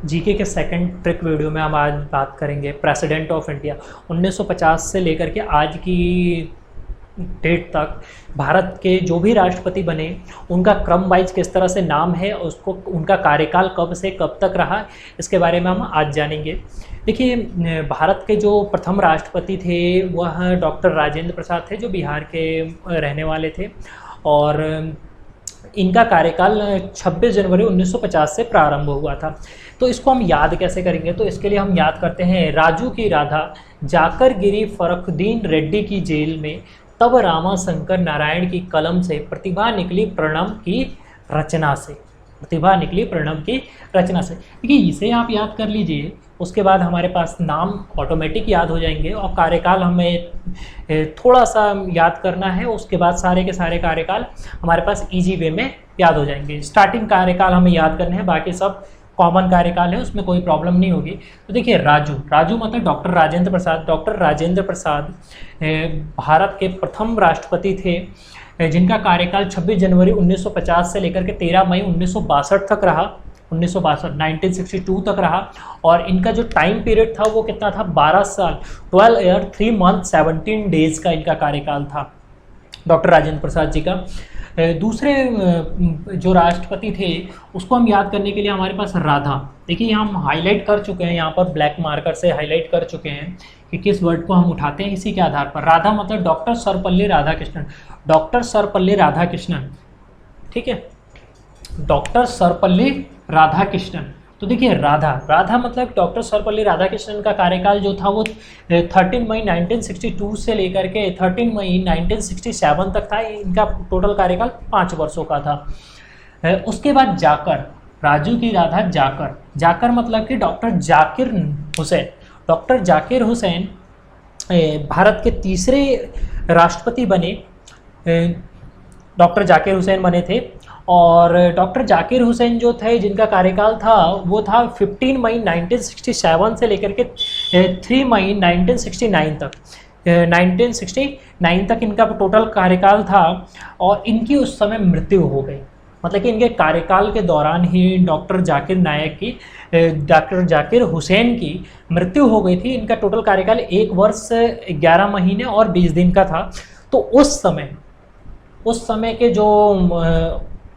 GK के second trick video में हम आज बात करेंगे प्रेसिडेंट ऑफ इंडिया 1950 से लेकर के आज की डेट तक भारत के जो भी राष्ट्रपति बने उनका क्रम वाइज किस तरह से नाम है, उसको उनका कार्यकाल कब से कब तक रहा, इसके बारे में हम आज जानेंगे। देखिए, भारत के जो प्रथम राष्ट्रपति थे वह डॉक्टर राजेंद्र प्रसाद थे, जो बिहार के रहने वाले थे और इनका कार्यकाल 26 जनवरी 1950 से प्रारंभ हुआ था। तो इसको हम याद कैसे करेंगे? तो इसके लिए हम याद करते हैं, राजू की राधा जाकर गिरी फरुखुद्दीन रेड्डी की जेल में, तब रामा शंकर नारायण की कलम से प्रतिभा निकली प्रणम की रचना से। प्रतिभा निकली प्रणम की रचना से, देखिए इसे आप याद कर लीजिए। उसके बाद हमारे पास नाम ऑटोमेटिक याद हो जाएंगे और कार्यकाल हमें थोड़ा सा याद करना है, उसके बाद सारे के सारे कार्यकाल हमारे पास इजी वे में याद हो जाएंगे। स्टार्टिंग कार्यकाल हमें याद करने हैं, बाकी सब कॉमन कार्यकाल है, उसमें कोई प्रॉब्लम नहीं होगी। तो देखिए, राजू मतलब डॉक्टर राजेंद्र प्रसाद। डॉक्टर राजेंद्र प्रसाद भारत के प्रथम राष्ट्रपति थे जिनका कार्यकाल 26 जनवरी 1950 से लेकर के 13 मई 1962 तक रहा। 1962 तक रहा और इनका जो टाइम पीरियड था वो कितना था? 12 साल 12 ईयर 3 मंथ 17 डेज का इनका कार्यकाल था डॉक्टर राजेंद्र प्रसाद जी का। दूसरे जो राष्ट्रपति थे उसको हम याद करने के लिए हमारे पास राधा, देखिए यहाँ हम हाईलाइट कर चुके हैं, यहाँ पर ब्लैक मार्कर से हाईलाइट कर चुके हैं कि किस वर्ड को हम उठाते हैं इसी के आधार पर। राधा मतलब डॉक्टर सर्वपल्ली राधाकृष्णन। डॉक्टर सर्वपल्ली राधाकृष्णन, ठीक है, डॉक्टर सर्वपल्ली राधाकृष्णन। तो देखिए, राधा मतलब डॉक्टर सर्वपल्ली राधाकृष्णन का कार्यकाल जो था वो 13 मई 1962 से लेकर के 13 मई 1967 तक था। इनका टोटल कार्यकाल 5 वर्षों का था। उसके बाद जाकर, राजू की राधा जाकर मतलब कि डॉक्टर जाकिर हुसैन। डॉक्टर जाकिर हुसैन भारत के तीसरे राष्ट्रपति बने, डॉक्टर जाकिर हुसैन बने थे। और डॉक्टर जाकिर हुसैन जो थे जिनका कार्यकाल था वो था 15 मई 1967 से लेकर के 3 मई 1969 तक। 1969 तक इनका टोटल कार्यकाल था और इनकी उस समय मृत्यु हो गई। मतलब कि इनके कार्यकाल के दौरान ही डॉक्टर जाकिर हुसैन की मृत्यु हो गई थी। इनका टोटल कार्यकाल 1 वर्ष 11 महीने और 20 दिन का था। तो उस समय के जो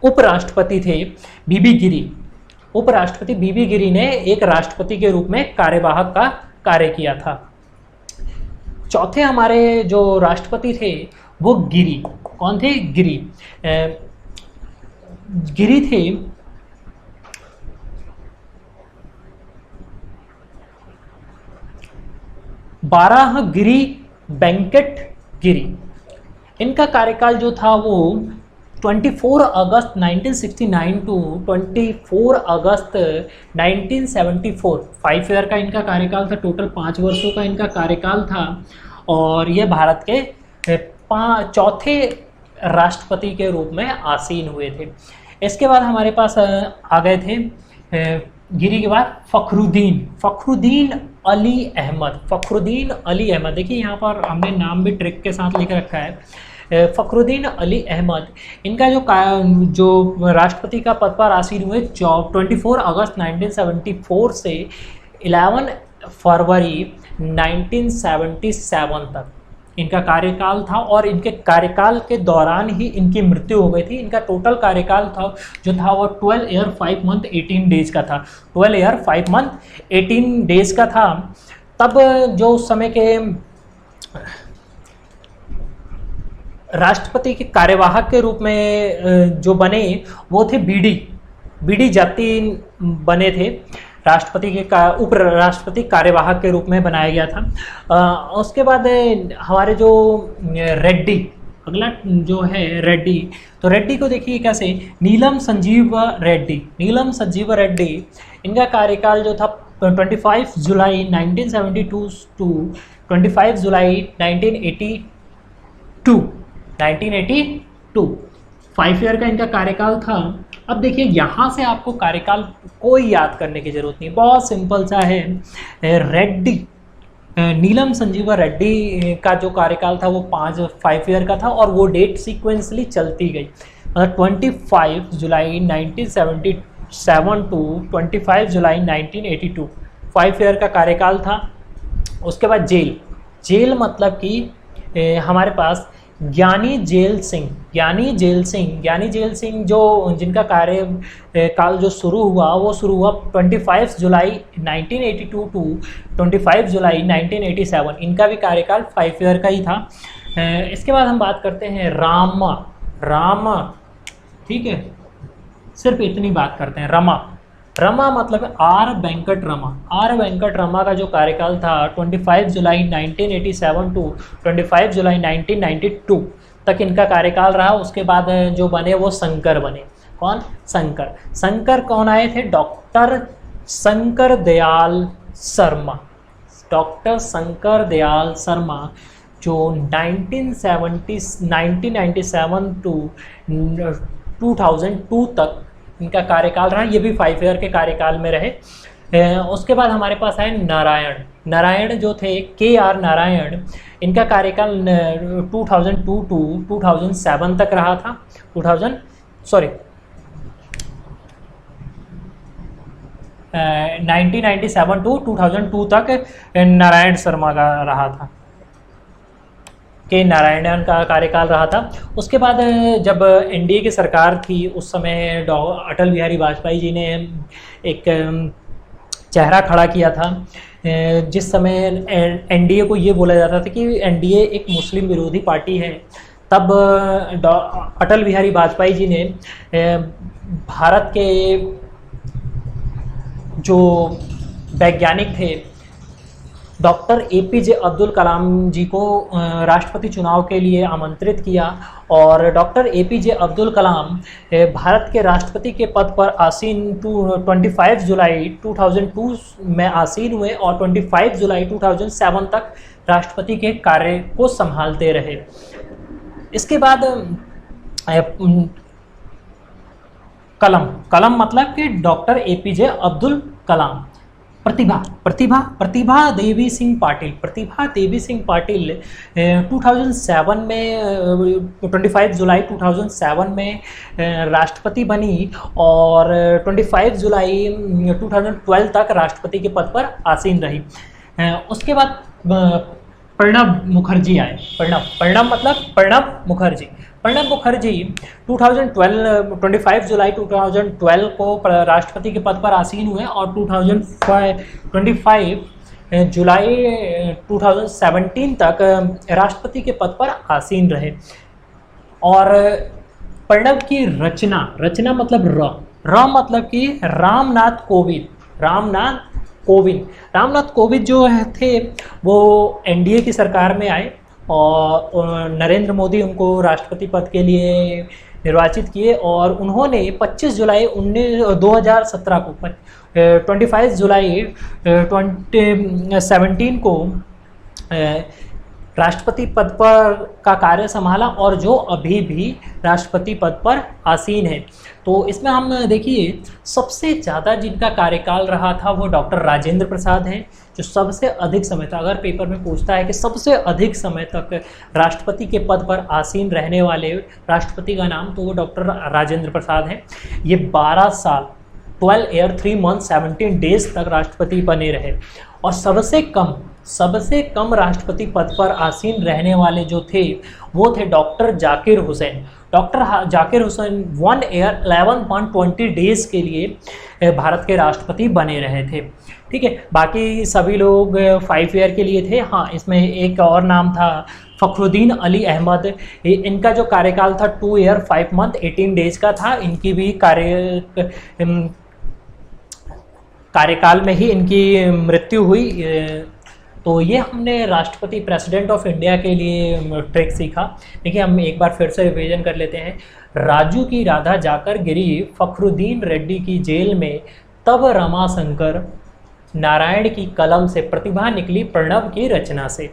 उपराष्ट्रपति थे बीबी गिरी, उपराष्ट्रपति बीबी गिरी ने एक राष्ट्रपति के रूप में कार्यवाहक का कार्य किया था। चौथे हमारे जो राष्ट्रपति थे वो गिरी। कौन थे? गिरी थे बाराहगिरी वेंकट गिरी। इनका कार्यकाल जो था वो 24 अगस्त 1969 टू 24 अगस्त 1974, 5 ईयर का इनका कार्यकाल था। टोटल 5 वर्षों का इनका कार्यकाल था और ये भारत के चौथे राष्ट्रपति के रूप में आसीन हुए थे। इसके बाद हमारे पास आ गए थे गिरी के बाद फखरुद्दीन अली अहमद। देखिए यहाँ पर हमने नाम भी ट्रिक के साथ लिख रखा है, फखरुद्दीन अली अहमद। इनका जो राष्ट्रपति का पद पर आसीन हुए 24 अगस्त 1974 से 11 फरवरी 1977 तक इनका कार्यकाल था और इनके कार्यकाल के दौरान ही इनकी मृत्यु हो गई थी। इनका टोटल कार्यकाल था जो था वो 12 ईयर 5 मंथ 18 डेज का था। 12 ईयर 5 मंथ 18 डेज का था। तब जो उस समय के राष्ट्रपति के कार्यवाहक के रूप में जो बने वो थे बीडी जाति बने थे। राष्ट्रपति के उप राष्ट्रपति कार्यवाहक के रूप में बनाया गया था। उसके बाद हमारे जो रेड्डी, अगला जो है रेड्डी, तो रेड्डी को देखिए कैसे, नीलम संजीव रेड्डी। इनका कार्यकाल जो था 25 जुलाई 1972 टू 25 जुलाई 1982 5 ईयर का इनका कार्यकाल था। अब देखिए यहाँ से आपको कार्यकाल कोई याद करने की जरूरत नहीं, बहुत सिंपल सा है। नीलम संजीव रेड्डी का जो कार्यकाल था वो 5 ईयर का था और वो डेट सीक्वेंसली चलती गई। 25 जुलाई 1987 टू 25 जुलाई 1982, 5 ईयर का कार्यकाल था। उसके बाद जेल, जेल मतलब कि हमारे पास ज्ञानी जेल सिंह, ज्ञानी जेल सिंह जो जिनका कार्यकाल जो शुरू हुआ वो शुरू हुआ 25 जुलाई 1982 टू 25 जुलाई 1987। इनका भी कार्यकाल 5 ईयर का ही था। इसके बाद हम बात करते हैं रामा, ठीक है, सिर्फ इतनी बात करते हैं। रमा मतलब आर वेंकट रमा का जो कार्यकाल था 25 जुलाई 1987 टू 25 जुलाई 1992 तक इनका कार्यकाल रहा। उसके बाद जो बने वो शंकर बने। कौन? शंकर कौन आए थे? डॉक्टर शंकर दयाल शर्मा जो 1997 टू 2002 तक इनका कार्यकाल रहा। ये भी 5 ईयर के कार्यकाल में रहे। उसके बाद हमारे पास है नारायण जो थे, KR नारायण, इनका कार्यकाल 2002 टू 2007 तक रहा था। 1997 टू 2002 तक नारायण शर्मा का रहा था, के नारायणन का कार्यकाल रहा था। उसके बाद जब NDA की सरकार थी उस समय अटल बिहारी वाजपेयी जी ने एक चेहरा खड़ा किया था। जिस समय NDA को ये बोला जाता था कि NDA एक मुस्लिम विरोधी पार्टी है, तब अटल बिहारी वाजपेयी जी ने भारत के जो वैज्ञानिक थे डॉक्टर APJ अब्दुल कलाम जी को राष्ट्रपति चुनाव के लिए आमंत्रित किया और डॉक्टर APJ अब्दुल कलाम भारत के राष्ट्रपति के पद पर आसीन 25 जुलाई 2002 में आसीन हुए और 25 जुलाई 2007 तक राष्ट्रपति के कार्य को संभालते रहे। इसके बाद कलम मतलब कि डॉक्टर APJ अब्दुल कलाम। प्रतिभा देवी सिंह पाटिल 2007 में 25 जुलाई 2007 में राष्ट्रपति बनी और 25 जुलाई 2012 तक राष्ट्रपति के पद पर आसीन रही। उसके बाद प्रणब मुखर्जी आए। प्रणब मुखर्जी 25 जुलाई 2012 को राष्ट्रपति के पद पर आसीन हुए और 25 जुलाई 2017 तक राष्ट्रपति के पद पर आसीन रहे। और प्रणब की रचना मतलब र मतलब कि रामनाथ कोविंद जो थे वो NDA की सरकार में आए और नरेंद्र मोदी उनको राष्ट्रपति पद के लिए निर्वाचित किए और उन्होंने 25 जुलाई 2017 को 25 जुलाई 2017 को राष्ट्रपति पद पर का कार्य संभाला और जो अभी भी राष्ट्रपति पद पर आसीन है। तो इसमें हम देखिए सबसे ज़्यादा जिनका कार्यकाल रहा था वो डॉक्टर राजेंद्र प्रसाद हैं, जो सबसे अधिक समय तक, अगर पेपर में पूछता है कि सबसे अधिक समय तक राष्ट्रपति के पद पर आसीन रहने वाले राष्ट्रपति का नाम, तो वो डॉक्टर राजेंद्र प्रसाद हैं। ये 12 साल 12 ईयर 3 मंथ 17 डेज तक राष्ट्रपति बने रहे। और सबसे कम राष्ट्रपति पद पर आसीन रहने वाले जो थे वो थे doctor Zakir Hussain. 1 year 11.20 days के लिए भारत के राष्ट्रपति बने रहे थे। ठीक है, बाकी सभी लोग 5 ईयर के लिए थे। हाँ, इसमें एक और नाम था फखरुद्दीन अली अहमद। इनका जो कार्यकाल था 2 ईयर 5 मंथ 18 डेज का था। इनकी भी कार्यकाल में ही इनकी मृत्यु हुई। तो ये हमने राष्ट्रपति प्रेसिडेंट ऑफ इंडिया के लिए ट्रिक सीखा। देखिए, हम एक बार फिर से रिवीजन कर लेते हैं। राजू की राधा जाकर गिरी फखरुद्दीन रेड्डी की जेल में, तब रमाशंकर नारायण की कलम से प्रतिभा निकली प्रणब की रचना से।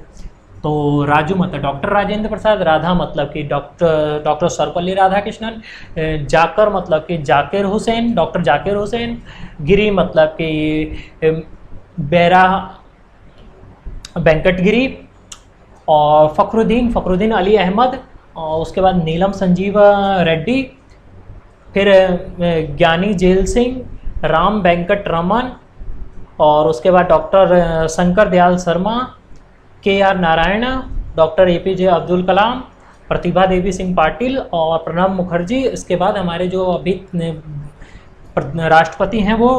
तो राजू मतलब डॉक्टर राजेंद्र प्रसाद, राधा मतलब कि डॉक्टर सर्वपल्ली राधाकृष्णन, जाकर मतलब कि डॉक्टर जाकिर हुसैन, गिरी मतलब कि बेरा वेंकटगिरी, और फखरुद्दीन अली अहमद, और उसके बाद नीलम संजीव रेड्डी, फिर ज्ञानी जेल सिंह, राम वेंकट रमन, और उसके बाद doctor Shankar Dayal Sharma, KR Narayan, doctor APJ Abdul Kalam, Pratibha Devi Singh Patil और प्रणब मुखर्जी। इसके बाद हमारे जो अभी राष्ट्रपति हैं वो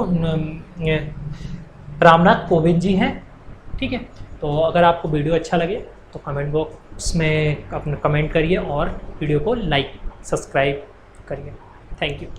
रामनाथ कोविंद जी हैं। ठीक है, तो अगर आपको वीडियो अच्छा लगे तो कमेंट बॉक्स में अपना कमेंट करिए और वीडियो को लाइक सब्सक्राइब करिए। Thank you.